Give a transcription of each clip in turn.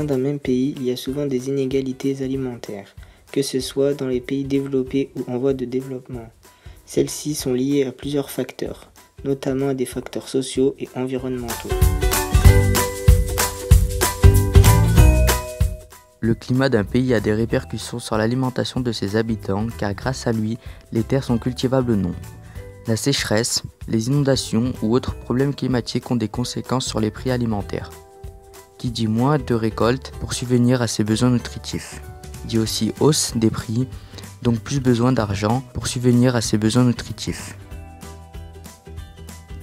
sein d'un même pays, il y a souvent des inégalités alimentaires, que ce soit dans les pays développés ou en voie de développement. Celles-ci sont liées à plusieurs facteurs, notamment à des facteurs sociaux et environnementaux. Le climat d'un pays a des répercussions sur l'alimentation de ses habitants car grâce à lui, les terres sont cultivables ou non. La sécheresse, les inondations ou autres problèmes climatiques ont des conséquences sur les prix alimentaires. Qui dit moins de récoltes pour subvenir à ses besoins nutritifs. Dit aussi hausse des prix, donc plus besoin d'argent pour subvenir à ses besoins nutritifs.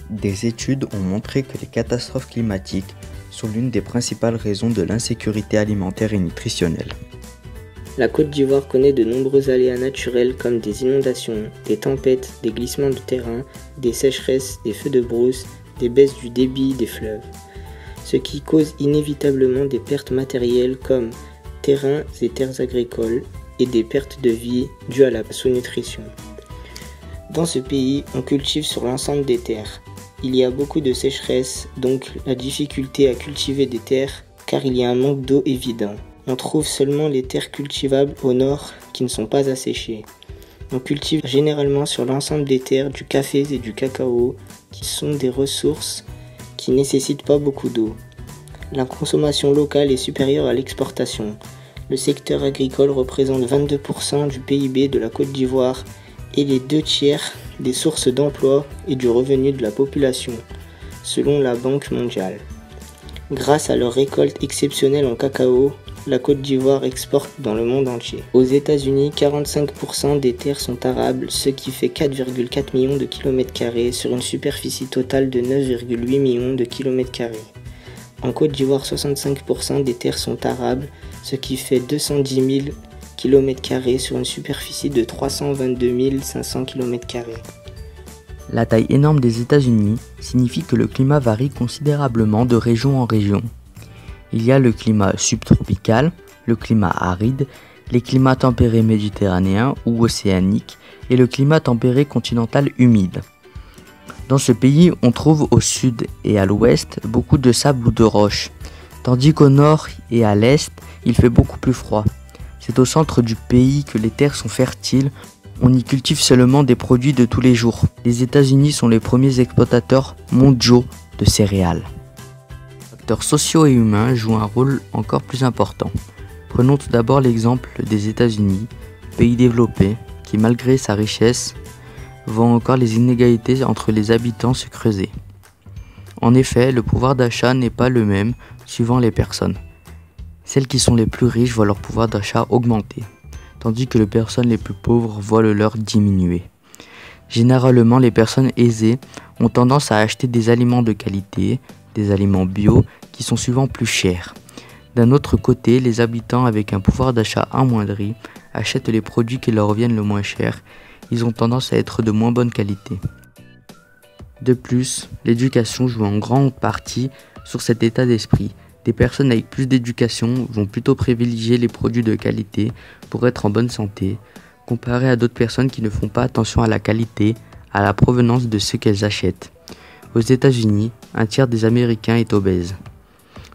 Des études ont montré que les catastrophes climatiques sont l'une des principales raisons de l'insécurité alimentaire et nutritionnelle. La Côte d'Ivoire connaît de nombreux aléas naturels comme des inondations, des tempêtes, des glissements de terrain, des sécheresses, des feux de brousse, des baisses du débit des fleuves. Ce qui cause inévitablement des pertes matérielles comme terrains et terres agricoles et des pertes de vie dues à la sous-nutrition. Dans ce pays, on cultive sur l'ensemble des terres. Il y a beaucoup de sécheresse, donc la difficulté à cultiver des terres car il y a un manque d'eau évident. On trouve seulement les terres cultivables au nord qui ne sont pas asséchées. On cultive généralement sur l'ensemble des terres du café et du cacao qui sont des ressources qui ne nécessitent pas beaucoup d'eau. La consommation locale est supérieure à l'exportation. Le secteur agricole représente 22% du PIB de la Côte d'Ivoire et les 2/3 des sources d'emploi et du revenu de la population, selon la Banque mondiale. Grâce à leur récolte exceptionnelle en cacao, la Côte d'Ivoire exporte dans le monde entier. Aux États-Unis, 45% des terres sont arables, ce qui fait 4,4 millions de km² sur une superficie totale de 9,8 millions de km². En Côte d'Ivoire, 65% des terres sont arables, ce qui fait 210 000 km² sur une superficie de 322 500 km². La taille énorme des États-Unis signifie que le climat varie considérablement de région en région. Il y a le climat subtropical, le climat aride, les climats tempérés méditerranéens ou océaniques et le climat tempéré continental humide. Dans ce pays, on trouve au sud et à l'ouest beaucoup de sable ou de roches, tandis qu'au nord et à l'est, il fait beaucoup plus froid. C'est au centre du pays que les terres sont fertiles, on y cultive seulement des produits de tous les jours. Les États-Unis sont les premiers exportateurs mondiaux de céréales. Les facteurs sociaux et humains jouent un rôle encore plus important. Prenons tout d'abord l'exemple des États-Unis, pays développé, qui malgré sa richesse, voit encore les inégalités entre les habitants se creuser. En effet, le pouvoir d'achat n'est pas le même suivant les personnes. Celles qui sont les plus riches voient leur pouvoir d'achat augmenter, tandis que les personnes les plus pauvres voient le leur diminuer. Généralement, les personnes aisées ont tendance à acheter des aliments de qualité, des aliments bio, qui sont souvent plus chers. D'un autre côté, les habitants avec un pouvoir d'achat amoindri achètent les produits qui leur reviennent le moins cher. Ils ont tendance à être de moins bonne qualité. De plus, l'éducation joue en grande partie sur cet état d'esprit. Des personnes avec plus d'éducation vont plutôt privilégier les produits de qualité pour être en bonne santé, comparé à d'autres personnes qui ne font pas attention à la qualité, à la provenance de ce qu'elles achètent. Aux États-Unis, 1/3 des Américains est obèse.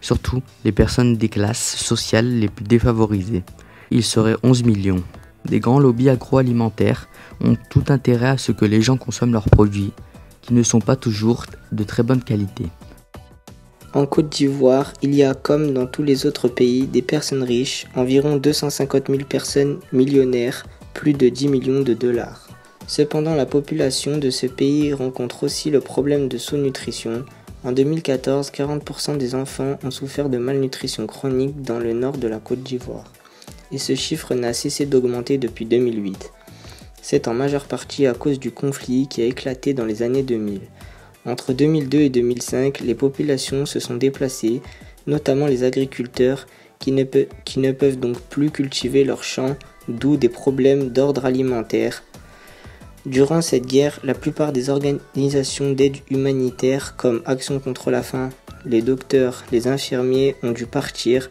Surtout les personnes des classes sociales les plus défavorisées. Il serait 11 millions. Des grands lobbies agroalimentaires ont tout intérêt à ce que les gens consomment leurs produits, qui ne sont pas toujours de très bonne qualité. En Côte d'Ivoire, il y a, comme dans tous les autres pays, des personnes riches, environ 250 000 personnes millionnaires, plus de 10 millions de dollars. Cependant, la population de ce pays rencontre aussi le problème de sous-nutrition. En 2014, 40% des enfants ont souffert de malnutrition chronique dans le nord de la Côte d'Ivoire. Et ce chiffre n'a cessé d'augmenter depuis 2008. C'est en majeure partie à cause du conflit qui a éclaté dans les années 2000. Entre 2002 et 2005, les populations se sont déplacées, notamment les agriculteurs qui ne peuvent donc plus cultiver leurs champs, d'où des problèmes d'ordre alimentaire. Durant cette guerre, la plupart des organisations d'aide humanitaire comme Action contre la faim, les docteurs, les infirmiers ont dû partir.